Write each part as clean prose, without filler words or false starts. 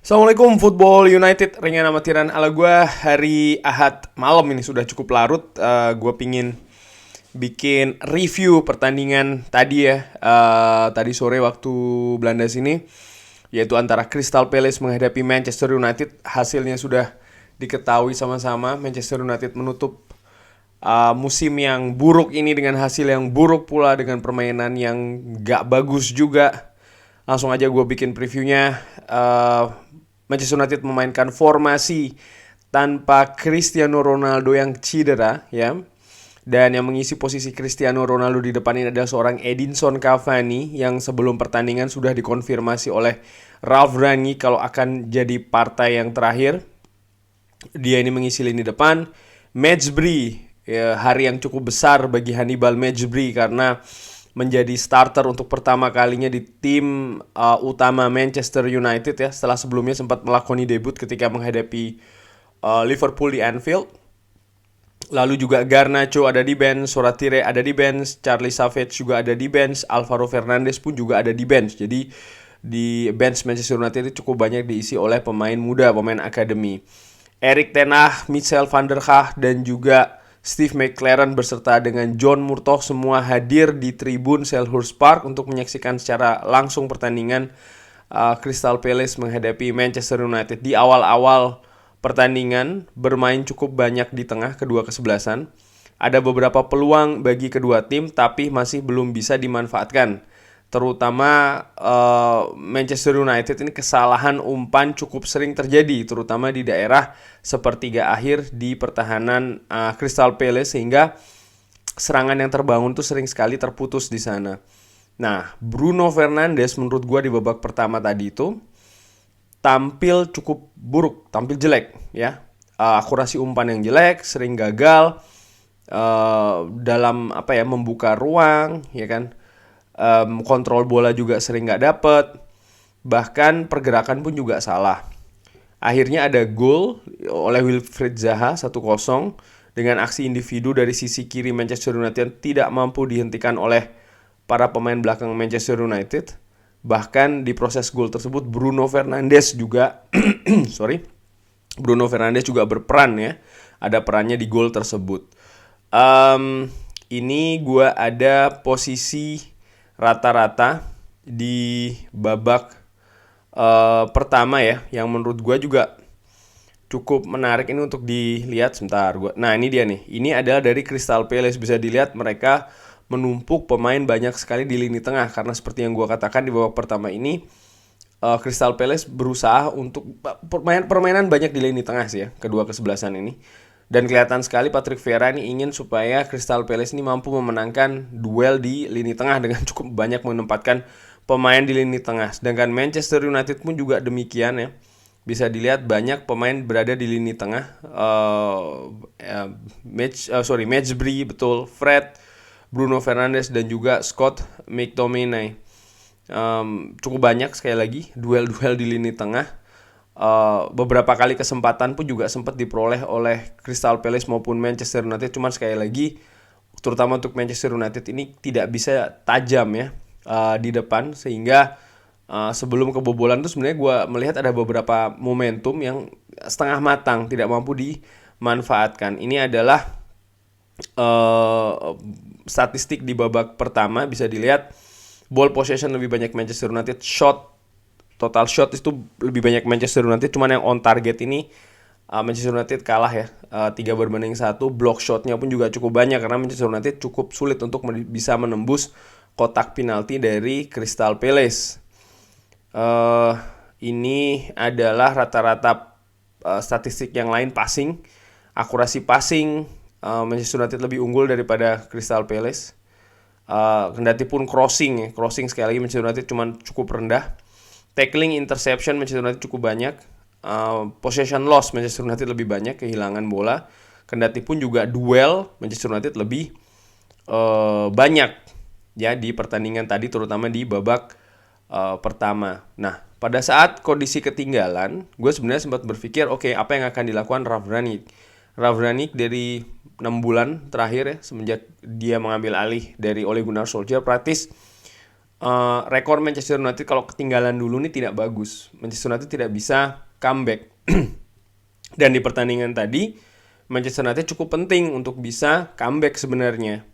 Assalamualaikum Football United, ringan amatiran ala gue hari Ahad malam ini sudah cukup larut. Gue pingin bikin review pertandingan tadi ya, tadi sore waktu Belanda sini, yaitu antara Crystal Palace menghadapi Manchester United. Hasilnya sudah diketahui sama-sama. Manchester United menutup musim yang buruk ini dengan hasil yang buruk pula, dengan permainan yang gak bagus juga. Langsung aja gue bikin previewnya. Manchester United memainkan formasi tanpa Cristiano Ronaldo yang cedera ya. Dan yang mengisi posisi Cristiano Ronaldo di depan ini adalah seorang Edinson Cavani yang sebelum pertandingan sudah dikonfirmasi oleh Ralf Rangnick kalau akan jadi partai yang terakhir. Dia ini mengisi lini depan. Mejbri, ya, hari yang cukup besar bagi Hannibal Mejbri karena menjadi starter untuk pertama kalinya di tim utama Manchester United ya, setelah sebelumnya sempat melakoni debut ketika menghadapi Liverpool di Anfield. Lalu juga Garnacho ada di bench, Soratire ada di bench, Charlie Savage juga ada di bench, Alvaro Fernandes pun juga ada di bench. Jadi di bench Manchester United itu cukup banyak diisi oleh pemain muda, pemain akademi. Erik ten Hag, Michel van der Gaag, dan juga Steve McClaren beserta dengan John Murtough semua hadir di tribun Selhurst Park untuk menyaksikan secara langsung pertandingan Crystal Palace menghadapi Manchester United. Di awal-awal pertandingan bermain cukup banyak di tengah kedua kesebelasan. Ada beberapa peluang bagi kedua tim tapi masih belum bisa dimanfaatkan. Terutama Manchester United ini kesalahan umpan cukup sering terjadi, terutama di daerah sepertiga akhir di pertahanan Crystal Palace, sehingga serangan yang terbangun tuh sering sekali terputus di sana. Nah, Bruno Fernandes menurut gue di babak pertama tadi itu tampil cukup buruk, tampil jelek ya. Akurasi umpan yang jelek, sering gagal dalam membuka ruang, ya kan. Kontrol bola juga sering nggak dapet, bahkan pergerakan pun juga salah. Akhirnya ada gol oleh Wilfried Zaha 1-0 dengan aksi individu dari sisi kiri Manchester United tidak mampu dihentikan oleh para pemain belakang Manchester United. Bahkan di proses gol tersebut Bruno Fernandes juga Bruno Fernandes juga berperan ya, ada perannya di gol tersebut. Ini gue ada posisi rata-rata di babak pertama ya, yang menurut gue juga cukup menarik ini untuk dilihat. Sebentar gue. Nah, ini dia nih. Ini adalah dari Crystal Palace. Bisa dilihat mereka menumpuk pemain banyak sekali di lini tengah karena seperti yang gue katakan di babak pertama ini Crystal Palace berusaha untuk permainan banyak di lini tengah sih ya, kedua kesebelasan ini. Dan kelihatan sekali Patrick Vieira ini ingin supaya Crystal Palace ini mampu memenangkan duel di lini tengah dengan cukup banyak menempatkan pemain di lini tengah. Sedangkan Manchester United pun juga demikian ya. Bisa dilihat banyak pemain berada di lini tengah. Mejbri, betul, Fred, Bruno Fernandes, dan juga Scott McTominay. Cukup banyak sekali lagi duel-duel di lini tengah. Beberapa kali kesempatan pun juga sempat diperoleh oleh Crystal Palace maupun Manchester United, cuman sekali lagi terutama untuk Manchester United ini tidak bisa tajam ya di depan, sehingga sebelum kebobolan tuh sebenarnya gue melihat ada beberapa momentum yang setengah matang tidak mampu dimanfaatkan. Ini adalah statistik di babak pertama. Bisa dilihat ball possession lebih banyak Manchester United, total shot itu lebih banyak Manchester United, cuman yang on target ini Manchester United kalah ya, 3-1. Block shotnya pun juga cukup banyak karena Manchester United cukup sulit untuk bisa menembus kotak penalti dari Crystal Palace. Ini adalah rata-rata statistik yang lain. Passing, akurasi passing Manchester United lebih unggul daripada Crystal Palace. Kendati pun crossing sekali lagi Manchester United cuman cukup rendah. Tackling, interception Manchester United cukup banyak. Possession loss Manchester United lebih banyak, kehilangan bola. Kendati pun juga duel Manchester United lebih banyak ya di pertandingan tadi, terutama di babak pertama. Nah, pada saat kondisi ketinggalan, gue sebenarnya sempat berpikir, oke, apa yang akan dilakukan Ralf Rangnick? Ralf Rangnick dari 6 bulan terakhir ya, semenjak dia mengambil alih dari Ole Gunnar Solskjaer, praktis rekor Manchester United kalau ketinggalan dulu nih tidak bagus. Manchester United tidak bisa comeback. Dan di pertandingan tadi, Manchester United cukup penting untuk bisa comeback sebenarnya.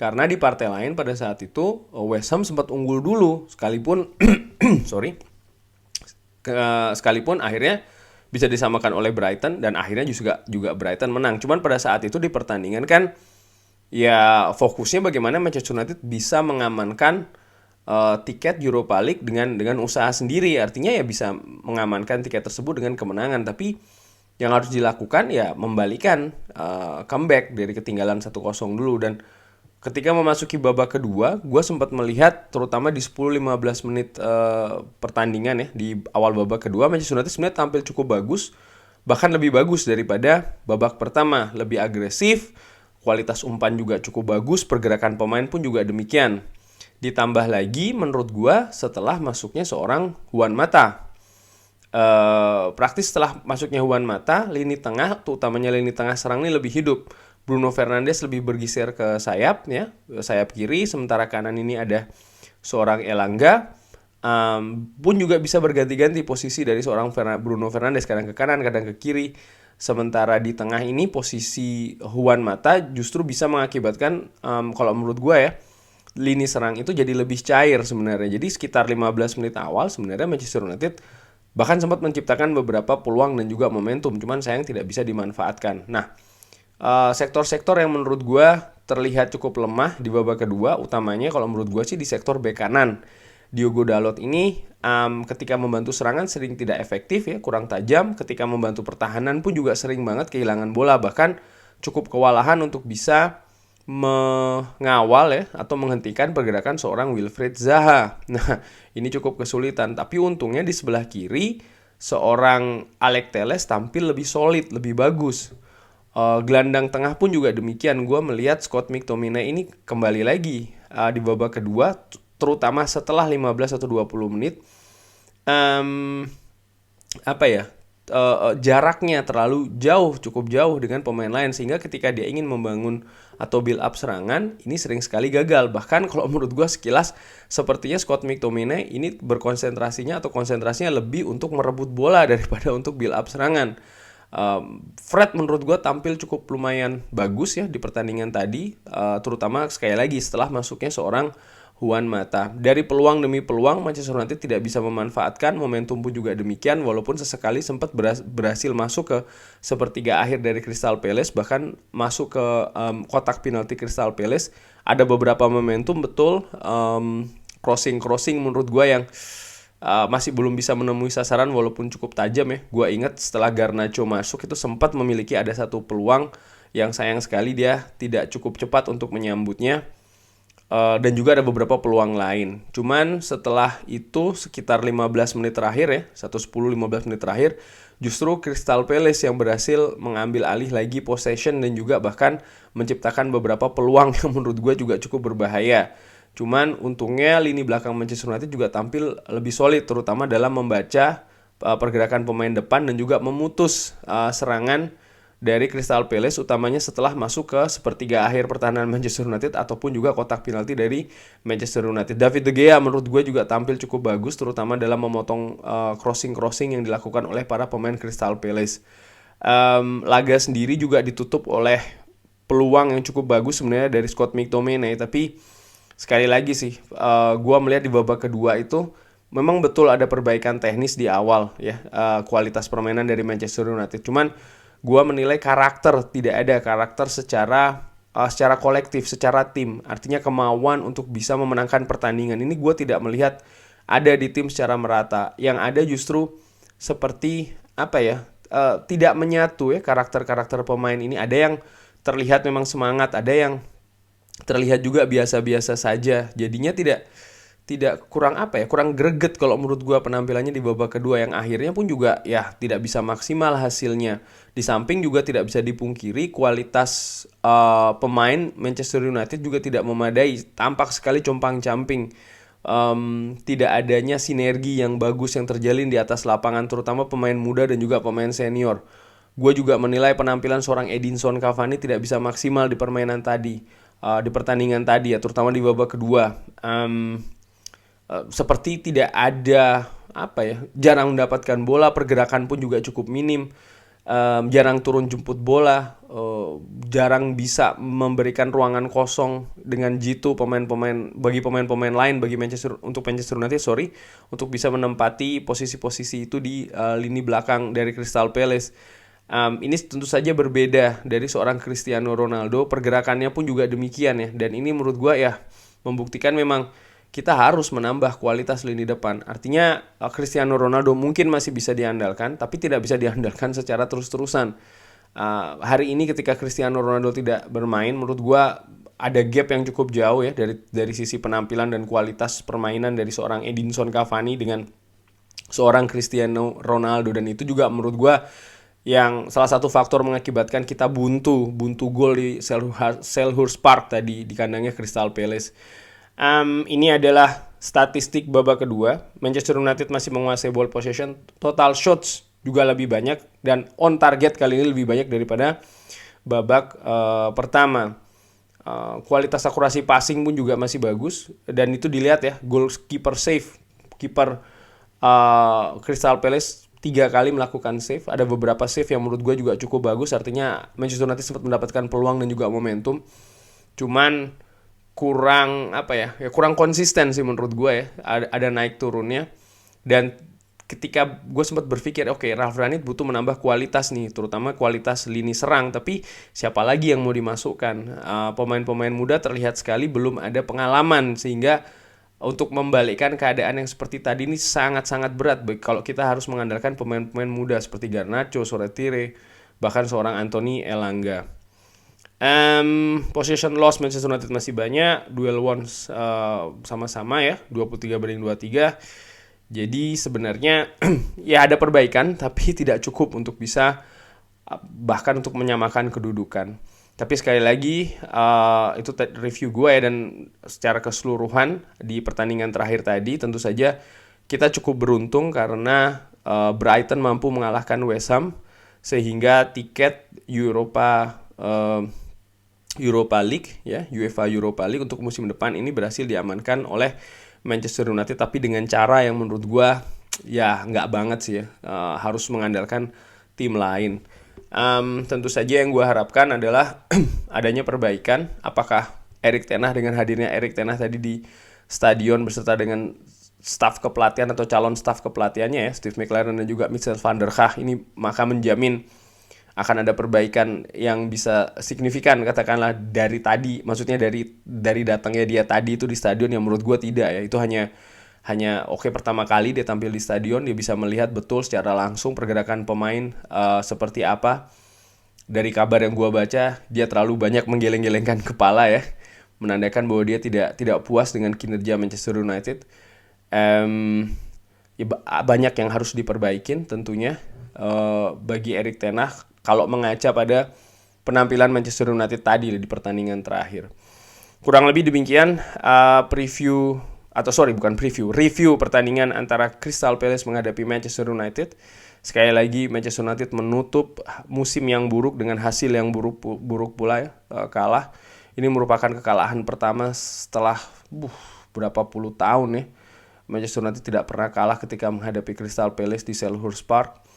Karena di partai lain pada saat itu West Ham sempat unggul dulu, sekalipun sekalipun akhirnya bisa disamakan oleh Brighton dan akhirnya juga Brighton menang. Cuman pada saat itu di pertandingan kan ya fokusnya bagaimana Manchester United bisa mengamankan tiket Europa League dengan usaha sendiri. Artinya ya bisa mengamankan tiket tersebut dengan kemenangan, tapi yang harus dilakukan ya membalikan comeback dari ketinggalan 1-0 dulu. Dan ketika memasuki babak kedua, gue sempat melihat terutama di 10-15 menit pertandingan ya, di awal babak kedua Manchester United sebenarnya tampil cukup bagus, bahkan lebih bagus daripada babak pertama, lebih agresif, kualitas umpan juga cukup bagus, pergerakan pemain pun juga demikian. Ditambah lagi menurut gue setelah masuknya seorang Juan Mata. Praktis setelah masuknya Juan Mata, lini tengah, utamanya lini tengah serang ini lebih hidup. Bruno Fernandes lebih bergeser ke sayap ya, sayap kiri, sementara kanan ini ada seorang Elanga. Pun juga bisa berganti-ganti posisi dari seorang Bruno Fernandes, kadang ke kanan, kadang ke kiri. Sementara di tengah ini posisi Juan Mata justru bisa mengakibatkan kalau menurut gue ya, lini serang itu jadi lebih cair sebenarnya. Jadi sekitar 15 menit awal sebenarnya Manchester United bahkan sempat menciptakan beberapa peluang dan juga momentum, cuman sayang tidak bisa dimanfaatkan. Nah, sektor-sektor yang menurut gue terlihat cukup lemah di babak kedua, utamanya kalau menurut gue sih di sektor bek kanan. Diogo Dalot ini ketika membantu serangan sering tidak efektif ya, kurang tajam. Ketika membantu pertahanan pun juga sering banget kehilangan bola, bahkan cukup kewalahan untuk bisa mengawal ya atau menghentikan pergerakan seorang Wilfried Zaha. Nah, ini cukup kesulitan, tapi untungnya di sebelah kiri seorang Alex Telles tampil lebih solid, lebih bagus. Gelandang tengah pun juga demikian. Gue melihat Scott McTominay ini kembali lagi di babak kedua, terutama setelah 15 atau 20 menit jaraknya terlalu jauh, cukup jauh dengan pemain lain, sehingga ketika dia ingin membangun atau build up serangan ini sering sekali gagal. Bahkan kalau menurut gue sekilas sepertinya Scott McTominay ini konsentrasinya lebih untuk merebut bola daripada untuk build up serangan. Fred menurut gue tampil cukup lumayan bagus ya di pertandingan tadi, terutama sekali lagi setelah masuknya seorang Juan Mata. Dari peluang demi peluang Manchester United tidak bisa memanfaatkan, momentum pun juga demikian, walaupun sesekali sempat berhasil masuk ke sepertiga akhir dari Crystal Palace, bahkan masuk ke kotak penalti Crystal Palace. Ada beberapa momentum betul, crossing menurut gue yang masih belum bisa menemui sasaran walaupun cukup tajam ya. Gue ingat setelah Garnacho masuk itu sempat memiliki ada satu peluang yang sayang sekali dia tidak cukup cepat untuk menyambutnya. Dan juga ada beberapa peluang lain. Cuman setelah itu sekitar 15 menit terakhir ya, 10-15 menit terakhir, justru Crystal Palace yang berhasil mengambil alih lagi possession dan juga bahkan menciptakan beberapa peluang yang menurut gue juga cukup berbahaya. Cuman untungnya lini belakang Manchester United juga tampil lebih solid, terutama dalam membaca pergerakan pemain depan dan juga memutus serangan dari Crystal Palace, utamanya setelah masuk ke sepertiga akhir pertahanan Manchester United ataupun juga kotak penalti dari Manchester United. David De Gea menurut gue juga tampil cukup bagus, terutama dalam memotong crossing yang dilakukan oleh para pemain Crystal Palace. Laga sendiri juga ditutup oleh peluang yang cukup bagus sebenarnya dari Scott McTominay, tapi sekali lagi sih gue melihat di babak kedua itu memang betul ada perbaikan teknis di awal ya, kualitas permainan dari Manchester United. Cuman gue menilai tidak ada karakter secara kolektif, secara tim. Artinya kemauan untuk bisa memenangkan pertandingan ini gue tidak melihat ada di tim secara merata. Yang ada justru seperti tidak menyatu ya karakter-karakter pemain ini. Ada yang terlihat memang semangat, ada yang terlihat juga biasa-biasa saja. Jadinya tidak kurang greget kalau menurut gue penampilannya di babak kedua, yang akhirnya pun juga ya tidak bisa maksimal hasilnya. Di samping juga tidak bisa dipungkiri kualitas pemain Manchester United juga tidak memadai, tampak sekali compang-camping. Tidak adanya sinergi yang bagus yang terjalin di atas lapangan, terutama pemain muda dan juga pemain senior. Gue juga menilai penampilan seorang Edinson Cavani tidak bisa maksimal di pertandingan tadi ya, terutama di babak kedua. seperti tidak ada jarang mendapatkan bola, pergerakan pun juga cukup minim. Jarang turun jemput bola, jarang bisa memberikan ruangan kosong dengan jitu pemain-pemain lain bagi Manchester United untuk bisa menempati posisi-posisi itu di lini belakang dari Crystal Palace. Ini tentu saja berbeda dari seorang Cristiano Ronaldo, pergerakannya pun juga demikian ya, dan ini menurut gue ya membuktikan memang kita harus menambah kualitas lini depan. Artinya Cristiano Ronaldo mungkin masih bisa diandalkan, tapi tidak bisa diandalkan secara terus-terusan. Hari ini ketika Cristiano Ronaldo tidak bermain, menurut gue ada gap yang cukup jauh ya dari sisi penampilan dan kualitas permainan dari seorang Edinson Cavani dengan seorang Cristiano Ronaldo, dan itu juga menurut gue yang salah satu faktor mengakibatkan kita buntu gol di Selhurst Park tadi di kandangnya Crystal Palace. Ini adalah statistik babak kedua. Manchester United masih menguasai ball possession, total shots juga lebih banyak, dan on target kali ini lebih banyak daripada babak pertama. Kualitas akurasi passing pun juga masih bagus, dan itu dilihat ya, goalkeeper save, kiper Crystal Palace 3 kali melakukan save. Ada beberapa save yang menurut gue juga cukup bagus, artinya Manchester United sempat mendapatkan peluang dan juga momentum. Cuman kurang konsisten sih menurut gue ya. Ada naik turunnya, dan ketika gue sempat berpikir Ralf Rangnick butuh menambah kualitas nih, terutama kualitas lini serang, tapi siapa lagi yang mau dimasukkan? Pemain-pemain muda terlihat sekali belum ada pengalaman, sehingga untuk membalikkan keadaan yang seperti tadi ini sangat-sangat berat kalau kita harus mengandalkan pemain-pemain muda seperti Garnacho, Soretire, bahkan seorang Anthony Elanga. Possession loss Manchester United masih banyak, duel won sama-sama ya, 23-23. Jadi sebenarnya ya ada perbaikan, tapi tidak cukup untuk bisa bahkan untuk menyamakan kedudukan. Tapi sekali lagi itu review gue ya, dan secara keseluruhan di pertandingan terakhir tadi tentu saja kita cukup beruntung karena Brighton mampu mengalahkan West Ham, sehingga tiket Europa League ya, UEFA Europa League untuk musim depan ini berhasil diamankan oleh Manchester United, tapi dengan cara yang menurut gue ya nggak banget sih ya, harus mengandalkan tim lain. Tentu saja yang gue harapkan adalah adanya perbaikan. Apakah Erik ten Hag, dengan hadirnya Erik ten Hag tadi di stadion beserta dengan staf kepelatihan atau calon staf kepelatihannya ya, Steve McLaren dan juga Michel van der Gaag, ini maka menjamin akan ada perbaikan yang bisa signifikan, katakanlah dari tadi, maksudnya dari datangnya dia tadi itu di stadion, yang menurut gue tidak ya. Itu hanya pertama kali dia tampil di stadion, dia bisa melihat betul secara langsung pergerakan pemain seperti apa. Dari kabar yang gue baca, dia terlalu banyak menggeleng-gelengkan kepala ya, menandakan bahwa dia tidak puas dengan kinerja Manchester United. Banyak yang harus diperbaikin tentunya bagi Erik ten Hag kalau mengaca pada penampilan Manchester United tadi di pertandingan terakhir. Kurang lebih demikian review pertandingan antara Crystal Palace menghadapi Manchester United. Sekali lagi Manchester United menutup musim yang buruk dengan hasil yang buruk pula ya, kalah. Ini merupakan kekalahan pertama setelah berapa puluh tahun ya. Manchester United tidak pernah kalah ketika menghadapi Crystal Palace di Selhurst Park.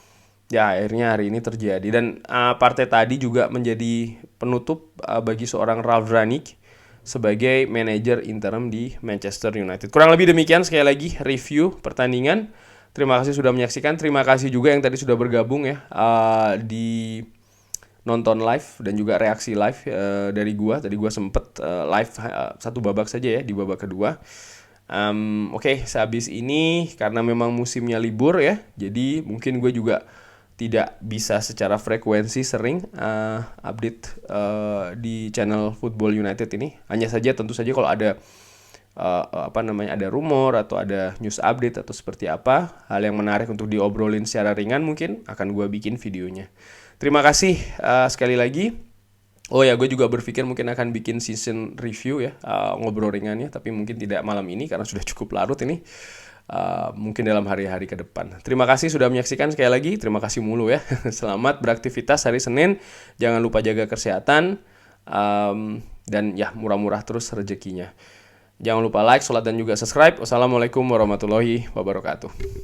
Ya akhirnya hari ini terjadi, dan partai tadi juga menjadi penutup bagi seorang Ralf Rangnick sebagai manajer interim di Manchester United. Kurang lebih demikian sekali lagi review pertandingan. Terima kasih sudah menyaksikan, terima kasih juga yang tadi sudah bergabung ya di nonton live dan juga reaksi live dari gua. Tadi gua sempet live satu babak saja ya di babak kedua. Sehabis ini karena memang musimnya libur ya, jadi mungkin gue juga tidak bisa secara frekuensi sering update di channel Football United ini. Hanya saja tentu saja kalau ada ada rumor atau ada news update atau seperti apa, hal yang menarik untuk diobrolin secara ringan, mungkin akan gue bikin videonya. Terima kasih sekali lagi. Oh ya, gue juga berpikir mungkin akan bikin season review ya, ngobrol ringannya, tapi mungkin tidak malam ini karena sudah cukup larut ini. Mungkin dalam hari-hari ke depan. Terima kasih sudah menyaksikan sekali lagi. Terima kasih mulu ya. Selamat beraktivitas hari Senin. Jangan lupa jaga kesehatan, dan ya murah-murah terus rezekinya. Jangan lupa like, sholat, dan juga subscribe. Wassalamualaikum warahmatullahi wabarakatuh.